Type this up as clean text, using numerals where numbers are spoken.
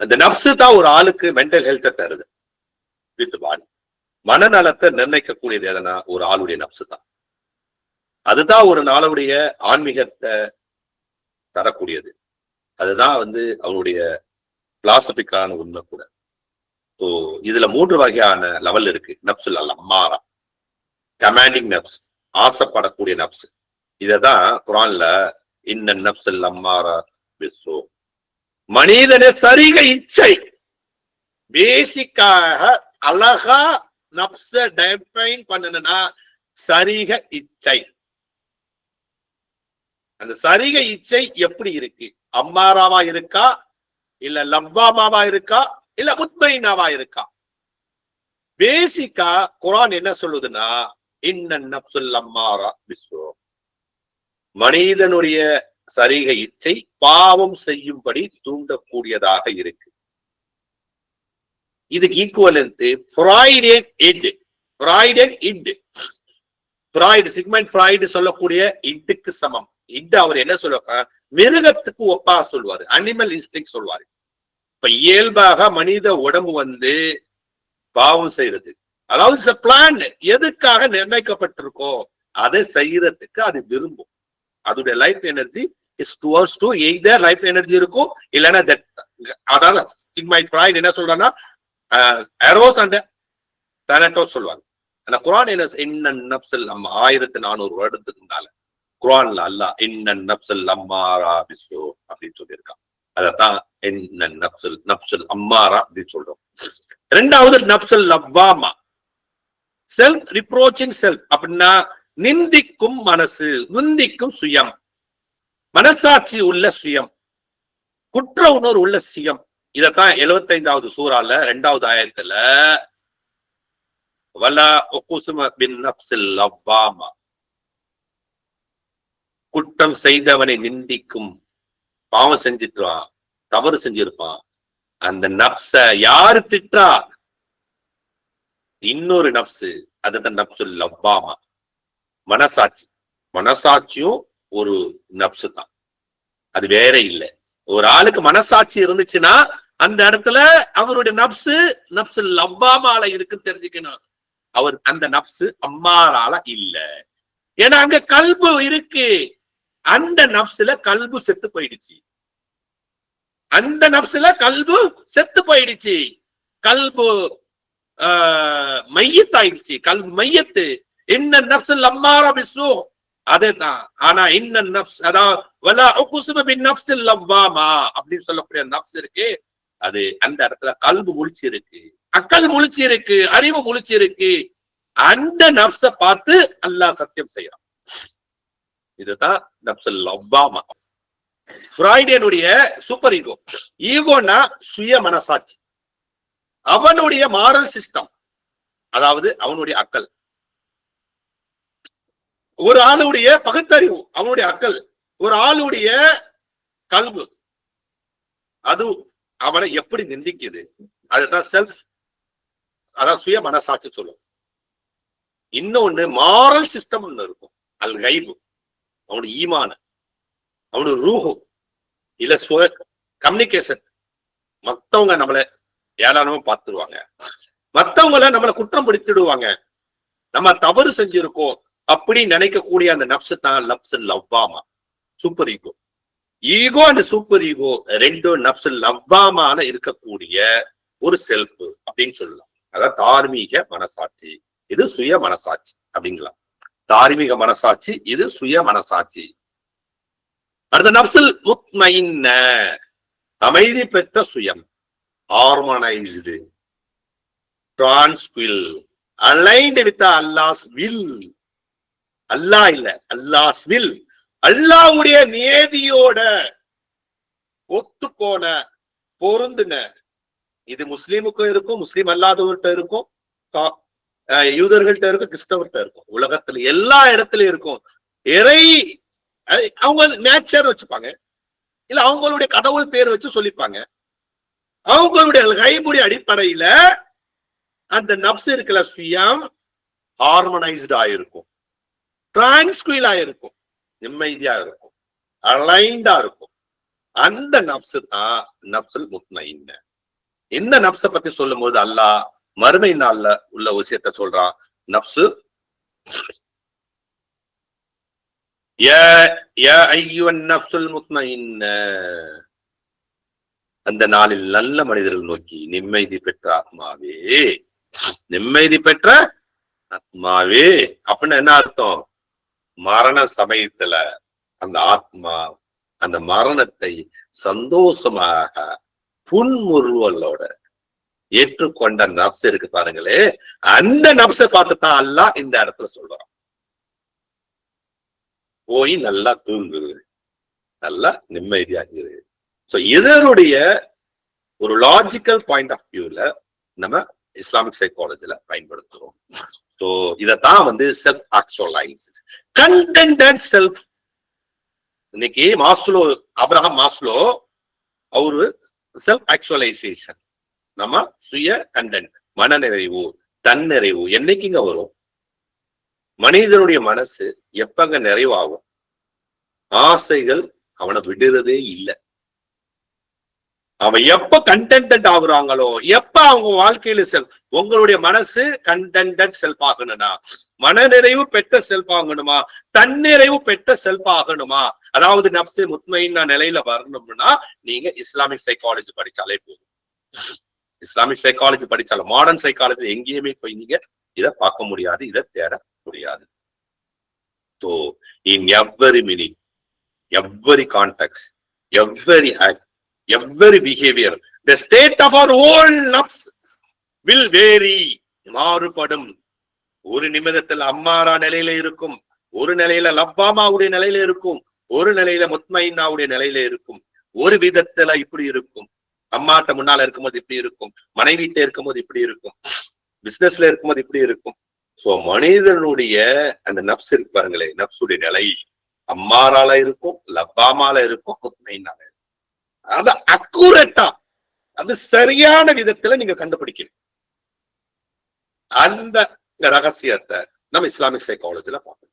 அந்த நப்சு தான் ஒரு ஆளுக்கு மென்டல் ஹெல்த்தை தருது. வித் பாடி மனநலத்தை நிர்ணயிக்கக்கூடியது எதனா ஒரு ஆளுடைய நப்சு தான். அதுதான் ஒரு நாளுடைய ஆன்மீகத்தை தரக்கூடியது. அதுதான் அவனுடைய பிலாசபிக்கான உண்மை கூட. ஸோ இதுல 3 வகையான லெவல் இருக்கு. நப்சுல் அம்மாரா, கமாண்டிங் நப்ஸ், ஆசைப்படக்கூடிய நப்சு. இததான் குரான்ல இன்ன நப்சுல் அம்மாரா பிஸ்ஸூ, மனிதன சரிக இச்சை. பேசிக்காக அழகா நப்ச டிஃபைன் பண்ணணும்னா சரிக இச்சை. அந்த சரிக இச்சை எப்படி இருக்கு? அம்மாராவா இருக்கா, இல்ல லவ்வாமாவா இருக்கா, இல்ல முத்மைனாவா இருக்கா? பேசிக்கா குரான் என்ன சொல்லுதுன்னா இன்ன நப்சுல் அம்மாரா பிஸ்ஸூ, மனிதனுடைய சரிக இச்சை பாவம் செய்யும்படி தூண்டக்கூடியதாக இருக்கு. இதுக்கு equivalent Freudian it. Freudian it, Freud, Sigmund Freud சொல்லக்கூடிய இட்டுக்கு சமம். இட் அவர் என்ன சொல்லுவாங்க, மிருகத்துக்கு ஒப்பா சொல்வாரு, அனிமல் இன்ஸ்டிங்க்ட் சொல்வாரு. இப்ப இயல்பாக மனித உடம்பு பாவம் செய்யறது, அதாவது பிளான் எதுக்காக நிர்ணயிக்கப்பட்டிருக்கோ அதை செய்யறதுக்கு அது விரும்பும். அதோட life energy is towards to either life energy இருக்கும், இல்லைன்னா தட். அதாவது சிக்மண்ட் ஃப்ராய்டு என்ன சொல்றாங்கன்னா எரோஸ் அண்ட் தானட்டோஸ் சொல்லுவாங்க. ஆனா குரான் என்ன, இன்னன் நப்சுல் அம்மா 1400 வருடத்துக்கு முன்னால குரான்ல அல்லாஹ் இன்னன் நப்சுல் அம்மாரா பிஸ்ஸூ அப்படின்னு சொல்லியிருக்கான். அதத்தான் இன்னன் நப்சுல் அம்மாரா அப்படின்னு சொல்றோம். ரெண்டாவது நப்சுல் லவ்வாமா, செல்ஃப் ரிப்ரோச்சிங் செல்ஃப். அப்படின்னா நிந்திக்கும் மனசு, நிந்திக்கும் சுயம், மனசாட்சி உள்ள சுயம், குற்ற உணர்வு உள்ள சுயம். இதத்தான் 75வது சூறால 2வது ஆயத்துல வலா உக்ஸிமு பின் நப்ஸில் லவ்வாமா, குற்றம் செய்தவனை நிந்திக்கும், பாவம் செஞ்சிட்டான், தவறு செஞ்சிருப்பான், அந்த நப்ச யாரு திட்டா? இன்னொரு நப்சு, அதுதான் நப்சுல் லவ்வாமா, மனசாட்சி. மனசாட்சியும் ஒரு நப்சு தான், அது வேற இல்லை. ஒரு ஆளுக்கு மனசாட்சி இருந்துச்சுன்னா அந்த இடத்துல அவருடைய நப்சு லவ்வாமால இருக்குன்னு தெரிஞ்சுக்கணும். அவர் அந்த நப்சு அம்மாரால இல்ல. ஏன்னா அங்க கல்பு இருக்கு. அந்த நப்சுல கல்பு செத்து போயிடுச்சு. அந்த நப்சுல கல்பு செத்து போயிடுச்சு. கல்பு மையத்தாயிடுச்சு. கல்பு மையத்து. இன்ன நப்சுல் அம்மாரா பிஸ்ஸூ, அதேதான். ஆனா இன்ன நப்ஸ், அதாவது வலா உக்ஸிமு பின் நப்ஸில் லவ்வாமா அப்படின்னு சொல்லக்கூடிய நப்ஸ் இருக்கு, அது அந்த இடத்துல கல்பு முழிச்சு இருக்கு, அக்கல் முழிச்சு இருக்கு, அறிவு முழிச்சு இருக்கு. அந்த நப்ச பார்த்து அல்லாஹ் சத்தியம் செய்யறான். இதுதான் நப்சுல் லவ்வாமா. ஃப்ராய்டியனுடைய சூப்பர் ஈகோ. ஈகோனா சுய மனசாட்சி, அவனுடைய மாரல் சிஸ்டம், அதாவது அவனுடைய அக்கல். ஒரு ஆளுடைய பகுத்தறிவு, அவனுடைய அக்கல். ஒரு ஆளுடைய கல்பு, அது அவனை எப்படி நிந்திக்குது, அதுதான் செல்ஃப், அதான் சுய மனசாட்சி சொல்லும். இன்னொன்னு மாரல் சிஸ்டம் ஒண்ணு இருக்கும், அல் கைபு, அவனுடைய ஈமான, அவனுடைய ரூஹு, இல்ல கம்யூனிகேஷன். மத்தவங்க நம்மளை ஏளனமா பார்த்துருவாங்க, மத்தவங்களை நம்மளை குற்றம் பிடித்திடுவாங்க, நம்ம தவறு செஞ்சிருக்கோம் அப்படி நினைக்கக்கூடிய அந்த நப்சு தான் நப்சுல் லவ்வாமா, super ego. Ego and super ego ரெண்டும் நப்சுல் லவ்வாமான இருக்கக்கூடிய ஒரு செல்ஃப் அப்படின்னு சொல்லலாம். அதாவது தார்மீக மனசாட்சி, இது சுய மனசாட்சி அப்படிங்களா. தார்மீக மனசாட்சி, இது சுய மனசாட்சி. அடுத்த நப்சுல் முத்மைன்ன, அமைதி பெற்ற சுயம், ஹார்மனைஸ்டு, டிரான்ஸ்குயில், அலைன்ட் வித் அல்லாஹ்ஸ் வில். அல்லாஹ் இல்ல, அல்லாஹ்ஸ் வில், அல்லாஹ்வுடைய நியதியோட ஒத்து போன, பொருந்துன. இது முஸ்லீமுக்கும் இருக்கும், முஸ்லீம் அல்லாதவர்கிட்ட இருக்கும், யூதர்கள்ட்ட இருக்கும், கிறிஸ்தவர்கிட்ட இருக்கும், உலகத்துல எல்லா இடத்துலயும் இருக்கும். இறை அவங்க நேச்சர் வச்சுப்பாங்க, இல்ல அவங்களுடைய கடவுள் பேர் வச்சு சொல்லிப்பாங்க. அவங்களுடைய கைபுடைய அடிப்படையில அந்த நப்சு இருக்கிற சுயம் ஹார்மனைஸ்ட் ஆயிருக்கும், டிரான்ஸ்குயில் ஆயிருக்கும், நிம்மதியா இருக்கும், அலைண்டா இருக்கும். அந்த நப்சு தான் நப்சுல் முத்மைன்ன. இந்த நப்ச பத்தி சொல்லும் போது அல்லாஹ் மறுமை நாள்ல உள்ள விஷயத்த சொல்றான். நப்சு அந்த நாளில் நல்ல மனிதர்கள் நோக்கி, நிம்மதி பெற்ற ஆத்மாவே, நிம்மதி பெற்ற ஆத்மாவே அப்படின்னு என்ன அர்த்தம்? மரண சமயத்துல அந்த ஆத்மா அந்த மரணத்தை சந்தோஷமாக புன்முறுவலோட ஏற்றுக்கொண்ட நப்சு இருக்கு பாருங்களே, அந்த நப்சை பார்த்துதான் அல்லாஹ் இந்த இடத்துல சொல்றான், போய் நல்லா தூங்கு, நல்லா நிம்மதியாகிரு. சோ இதனுடைய ஒரு லாஜிக்கல் பாயிண்ட் ஆஃப் வியூல நம்ம இஸ்லாமிக் சைக்காலஜில பயன்படுத்துறோம். சோ இதத்தான் வந்து செல்ஃப் ஆக்சுவலைஸ்ட் கண்டென்டட் செல்ஃப். இன்னைக்கு மாஸ்லோ, அப்ரஹாம் மாஸ்லோ, அவரு செல்ஃப் ஆக்சுவலைசேஷன், நம்ம சுய கண்டென்ட், மனநிறைவு, தன்னிறைவு என்னைக்குங்க வரும்? மனிதனுடைய மனசு எப்பங்க நிறைவாகும்? ஆசைகள் அவனை விடுறதே இல்லை. அவன் எப்ப கண்டென்டட் ஆகுறாங்களோ, எப்ப அவங்க வாழ்க்கையில உங்களுடைய மனசு கண்டென்டட் செல்ஃப் ஆகணும்னா, மனநிறைவு பெற்ற செல்ஃப் ஆகணுமா, தன்னிறைவு பெற்ற செல்ஃப் ஆகணுமா, அதாவது நப்சு முத்மைன்னா நிலையில வரணும்னா நீங்க இஸ்லாமிக் சைக்காலஜி படிச்சாலே போதும். இஸ்லாமிக் சைக்காலஜி படிச்சாலும், மாடர்ன் சைக்காலஜி எங்கேயுமே போய் நீங்க இதை பார்க்க முடியாது, இதை தேட முடியாது. So in every meaning, every context, every act, every behavior, the state of our whole nafs will vary, மாறுபடும். ஒரு நிமிடத்தில் அம்மாரா நிலையில இருக்கும், ஒரு நிலையில லப்பாமாவுடைய நிலையில இருக்கும், ஒரு நிலையில முத்மைனாவுடைய நிலையில இருக்கும், ஒரு விதத்துல இப்படி இருக்கும், அம்மாட்ட முன்னால இருக்கும்போது இப்படி இருக்கும், மனைவிட்ட இருக்கும்போது இப்படி இருக்கும், பிசினஸ்ல இருக்கும்போது இப்படி இருக்கும். சோ மனிதனுடைய அந்த நப்ஸ் இருக்கு பாருங்களே, நப்சுடைய நிலை அம்மாரால இருக்கும், லப்பாமால இருக்கும், முத்மைனால இருக்கும். அது அக்குரேட்டா, அது சரியான விதத்துல நீங்க கண்டுபிடிக்கணும். அந்த ரகசியத்தை நம்ம இஸ்லாமிக் சைக்காலஜில பார்க்கணும்.